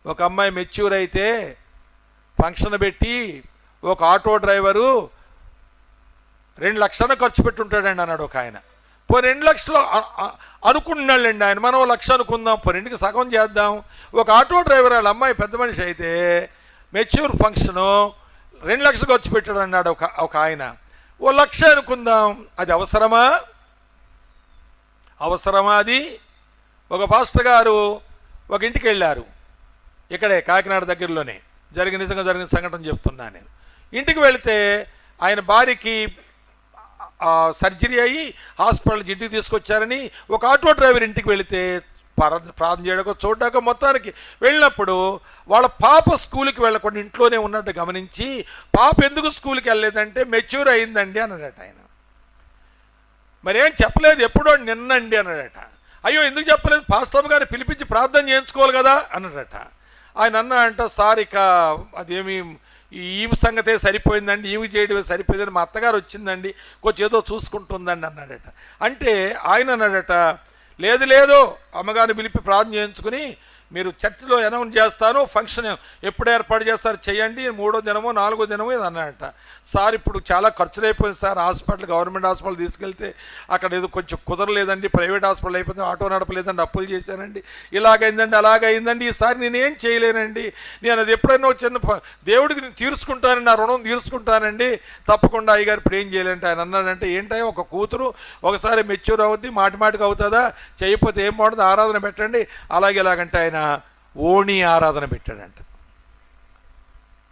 ఒక అమ్మాయి మెచ్యూర్ అయితే ఫంక్షన్ పెట్టి ఒక ఆటో డ్రైవరు 2 లక్షలు ఖర్చు పెట్టుంటాడండి అన్నాడు ఒక ఆయన. 2 లక్షలు అనుకుంటున్నాళ్ళండి ఆయన, మనం 1 లక్ష అనుకుందాం, 2కి సగం చేద్దాం. ఒక ఆటో డ్రైవర్ వాళ్ళ అమ్మాయి పెద్ద మనిషి అయితే మెచ్యూర్ ఫంక్షను 2 లక్షలు ఖర్చు పెట్టాడు అన్నాడు ఒక ఆయన. 1 లక్ష అనుకుందాం, అది అవసరమా? అది? ఒక పాస్టర్ గారు ఒక ఇంటికి వెళ్ళారు, ఇక్కడే కాకినాడ దగ్గరలోనే నిజంగా జరిగిన సంఘటన చెప్తున్నాను నేను. ఇంటికి వెళితే ఆయన భార్యకి సర్జరీ అయ్యి హాస్పిటల్ ఇంటికి తీసుకొచ్చారని ఒక ఆటో డ్రైవర్ ఇంటికి వెళితే ప్రార్థన చేయడానికి చూడడానికి మొత్తానికి వెళ్ళినప్పుడు వాళ్ళ పాప స్కూల్కి వెళ్ళకుండా ఇంట్లోనే ఉన్నట్టు గమనించి, పాప ఎందుకు స్కూల్కి వెళ్ళలేదంటే మెచ్యూర్ అయిందండి అన్నాడట ఆయన. మరేం చెప్పలేదు, ఎప్పుడో నిన్నండి అన్నాడట. అయ్యో ఎందుకు చెప్పలేదు, పాస్టర్ గారిని పిలిపించి ప్రార్థన చేయించుకోవాలి కదా అన్నాడట. ఆయన అన్నాడంట, సార్ ఇక అదేమి ఈమె సంగతే సరిపోయిందండి, ఈమె చేయడమే సరిపోయిందని మా అత్తగారు వచ్చిందండి, కొంచెం ఏదో చూసుకుంటుందండి అన్నాడట. అంటే ఆయన అన్నాడట, లేదు అమ్మగారిని పిలిపి ప్రార్థన చేయించుకుని మీరు చర్చిలో అనౌన్స్ చేస్తాను, ఫంక్షన్ ఎప్పుడు ఏర్పాటు చేస్తారు చేయండి, 3వ దినమో 4వ దినమో ఇది అన్నాడట. సార్ ఇప్పుడు చాలా ఖర్చులు అయిపోయింది సార్, గవర్నమెంట్ హాస్పిటల్ తీసుకెళ్తే అక్కడ ఏదో కొంచెం కుదరలేదండి, ప్రైవేట్ హాస్పిటల్ అయిపోయింది, ఆటో నడపలేదండి, అప్పులు చేశానండి, ఇలాగైందండి అలాగైందండి, ఈసారి నేనేం చేయలేనండి, నేను అది ఎప్పుడైనా చిన్న దేవుడికి నేను తీర్చుకుంటానండి, నా రుణం తీర్చుకుంటానండి, తప్పకుండా అయ్యగారు ఇప్పుడు ఏం చేయలేంటే. ఆయన అన్నాడంటే, ఏంటో ఒక కూతురు ఒకసారి మెచ్యూర్ అవుద్ది, మాటిమాటికి అవుతుందా, చేయకపోతే ఏం బాగుంటుంది, ఆరాధన పెట్టండి, అలాగేలాగంటే ఆయన ఓణి ఆరాధన పెట్టాడంట.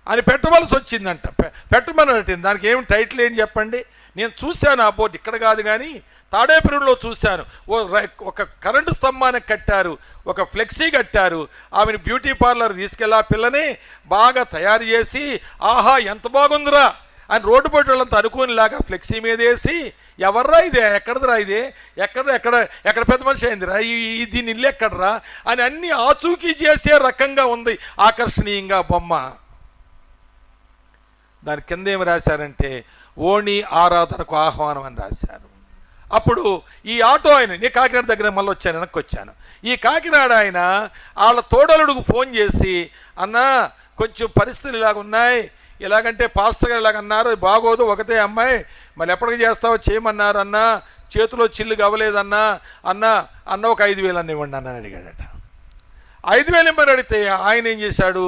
అని పెట్టవలసి వచ్చిందంట, పెట్టమని పెట్టింది. దానికి ఏమి టైటిల్ ఏం చెప్పండి, నేను చూశాను ఆ బోర్డు, ఇక్కడ కాదు కానీ తాడేపల్లిలో చూశాను. ఒక కరెంటు స్తంభానికి కట్టారు, ఒక ఫ్లెక్సీ కట్టారు, ఆమెను బ్యూటీ పార్లర్ తీసుకెళ్ళి ఆ పిల్లని బాగా తయారు చేసి, ఆహా ఎంత బాగుందిరా అని రోడ్డు పోటీ వాళ్ళంతా అనుకునేలాగా ఫ్లెక్సీ మీద వేసి, ఎవర్రా ఇదే, ఎక్కడదిరా ఇదే, ఎక్కడ పెద్ద మనిషి అయిందిరా, దీని ఇల్లు ఎక్కడరా అని అన్ని ఆచూకీ చేసే రకంగా ఉంది ఆకర్షణీయంగా బొమ్మ. దాని కింద ఏమి రాశారంటే, ఓణి ఆరాధనకు ఆహ్వానం అని రాశారు. అప్పుడు ఈ ఆటో ఆయన, నేను కాకినాడ దగ్గర మళ్ళీ వచ్చాను, వెనక్కి వచ్చాను. ఈ కాకినాడ ఆయన వాళ్ళ తోడలుడికి ఫోన్ చేసి, అన్నా కొంచెం పరిస్థితులు ఇలాగ ఉన్నాయి, ఎలాగంటే పాస్టర్ గారు ఇలాగన్నారు, బాగోదు, ఒకటే అమ్మాయి, మళ్ళీ ఎప్పటికి చేస్తావో చేయమన్నారు అన్నా, చేతిలో చిల్లు అవ్వలేదన్నా, అన్న ఒక 5,000 అన్న ఇవ్వండి అన్న అడిగాడట. 5,000 ఇమ్మని అడిగితే ఆయన ఏం చేశాడు,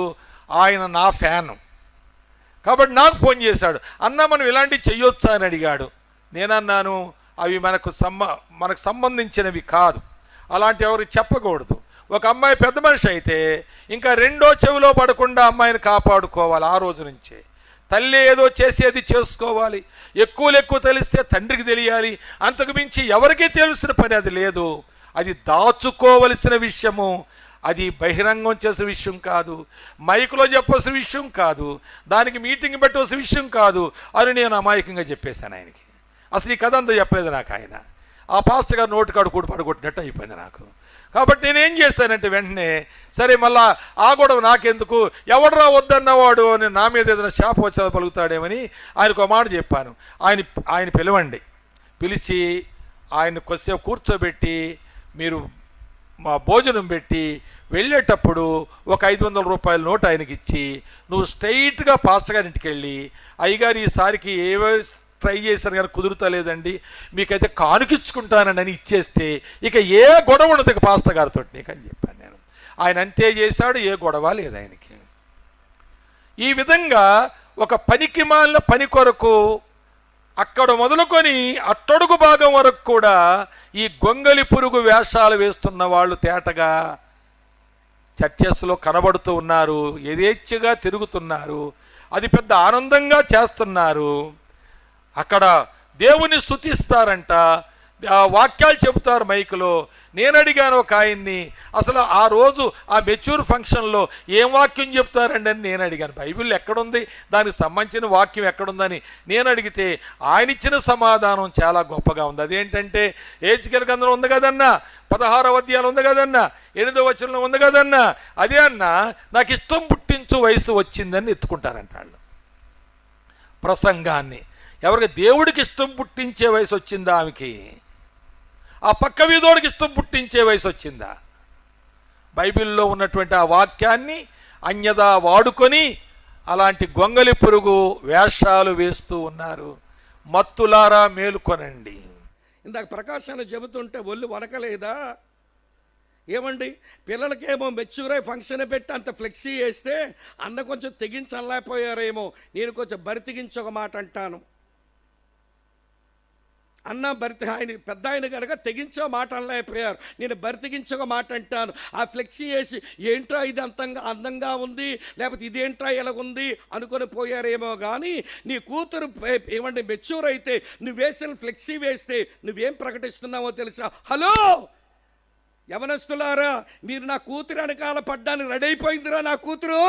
ఆయన నా ఫ్యాను కాబట్టి నాకు ఫోన్ చేశాడు, అన్న మనం ఇలాంటివి చెయ్యొచ్చా అని అడిగాడు. నేనన్నాను, అవి మనకు సంబంధించినవి కాదు, అలాంటి ఎవరికి చెప్పకూడదు. ఒక అమ్మాయి పెద్ద మనిషి అయితే ఇంకా 2వ చెవిలో పడకుండా అమ్మాయిని కాపాడుకోవాలి. ఆ రోజు నుంచే తల్లి ఏదో చేసేది చేసుకోవాలి, ఎక్కువ తెలిస్తే తండ్రికి తెలియాలి, అంతకు మించి ఎవరికీ తెలిసిన పని అది లేదు. అది దాచుకోవలసిన విషయము, అది బహిరంగం చేసే విషయం కాదు, మైకులో చెప్పవలసిన విషయం కాదు, దానికి మీటింగ్ పెట్టవలసిన విషయం కాదు అని నేను అమాయకంగా చెప్పేశాను ఆయనకి. అసలు ఈ కథ అంతా చెప్పలేదు నాకు ఆయన. ఆ పాస్టర్ గారు నోటికాడు కూడి పడగొట్టినట్టు అయిపోయింది నాకు. కాబట్టి నేనేం చేశానంటే వెంటనే, సరే మళ్ళా ఆ గొడవ నాకెందుకు, ఎవడరా వద్దన్నవాడు అని నా మీద ఏదైనా శాప వచ్చేది పలుకుతాడేమని ఆయనకు ఒక మాట చెప్పాను. ఆయన పిలవండి, పిలిచి ఆయన కొద్దిసేపు కూర్చోబెట్టి మీరు మా భోజనం పెట్టి వెళ్ళేటప్పుడు ఒక 500 రూపాయల నోట్ ఆయనకి ఇచ్చి, నువ్వు స్ట్రైట్గా పాస్టర్ గారి ఇంటికి వెళ్ళి, అయ్యగారు ఈసారికి ఏవో ట్రై చేశాను కానీ కుదురుతలేదండి, మీకైతే కానుకిచ్చుకుంటానండి అని ఇచ్చేస్తే ఇక ఏ గొడవ ఉండదు ఇక పాస్టర్ గారితో నీకు అని చెప్పాను నేను. ఆయన అంతే చేశాడు, ఏ గొడవ లేదు ఆయనకి. ఈ విధంగా ఒక పనికి మాలిన పని కొరకు అక్కడ మొదలుకొని అట్టడుగు భాగం వరకు కూడా ఈ గొంగలి పురుగు వేషాలు వేస్తున్న వాళ్ళు తేటగా చర్చెస్లో కనబడుతూ ఉన్నారు, యథేచ్ఛగా తిరుగుతున్నారు, అది పెద్ద ఆనందంగా చేస్తున్నారు. అక్కడ దేవుని స్తుతిస్తారంట, వాక్యాలు చెబుతారు మైకులో. నేను అడిగాను ఒక ఆయన్ని, అసలు ఆ రోజు ఆ మెచ్యూర్ ఫంక్షన్లో ఏం వాక్యం చెప్తారండి అని నేను అడిగాను. బైబిల్ ఎక్కడుంది, దానికి సంబంధించిన వాక్యం ఎక్కడుందని నేను అడిగితే ఆయన ఇచ్చిన సమాధానం చాలా గొప్పగా ఉంది. అదేంటంటే హెజ్కేలు గ్రంథంలో ఉంది కదన్నా, 16వ అధ్యాయం ఉంది కదన్నా, 8వ వచనంలో ఉంది కదన్నా, అదే అన్న నాకు ఇష్టం పుట్టించు వయసు వచ్చిందని ఎత్తుకుంటారంట వాళ్ళు ప్రసంగాన్ని. ఎవరికి దేవుడికి ఇష్టం పుట్టించే వయసు వచ్చిందా ఆమెకి, ఆ పక్క వీధోడికి ఇష్టం పుట్టించే వయసు వచ్చిందా? బైబిల్లో ఉన్నటువంటి ఆ వాక్యాన్ని అన్యదా వాడుకొని అలాంటి గొంగలి పురుగు వేషాలు వేస్తూ ఉన్నారు. మత్తులారా మేలుకొనండి. ఇందాక ప్రకాశాన్ని చెబుతుంటే ఒళ్ళు వనకలేదా? ఏమండి, పిల్లలకేమో మెచ్యూరై ఫంక్షన్ పెట్టి అంత ఫ్లెక్సీ వేస్తే అన్న కొంచెం తెగించలేకపోయారేమో. నేను కొంచెం బరితెగించి ఒక మాట అంటాను. అన్న ఆయన పెద్ద ఆయన కనుక తెగించో మాట అనలేకపోయారు. నేను బరితెగించొక మాట అంటాను. ఆ ఫ్లెక్సీ వేసి ఏంట్రా ఇది అందంగా ఉంది, లేకపోతే ఇదేంట్రా ఇలా ఉంది అనుకొని పోయారేమో. కానీ నీ కూతురు ఏమంటే మెచ్యూర్ అయితే నువ్వు వేసిన ఫ్లెక్సీ వేస్తే నువ్వేం ప్రకటిస్తున్నావో తెలుసా? హలో యవనస్తులారా, మీరు నా కూతురు వెనకాల పడ్డానికి రెడీ అయిపోయిందిరా నా కూతురు,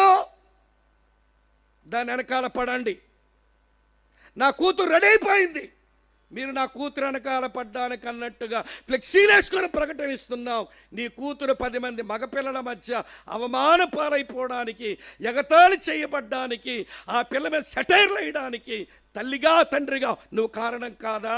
దాని వెనకాల పడండి. నా కూతురు రెడీ అయిపోయింది, మీరు నా కూతురు వెనకాల పడ్డానికి అన్నట్టుగా ఫ్లెక్సీలు వేసుకొని ప్రకటనిస్తున్నావు. నీ కూతురు 10 మంది మగపిల్లల మధ్య అవమాన పాలైపోవడానికి, ఎగతాళి చేయబడ్డానికి, ఆ పిల్ల మీద సెటైర్లు వేయడానికి తల్లిగా తండ్రిగా నువ్వు కారణం కాదా?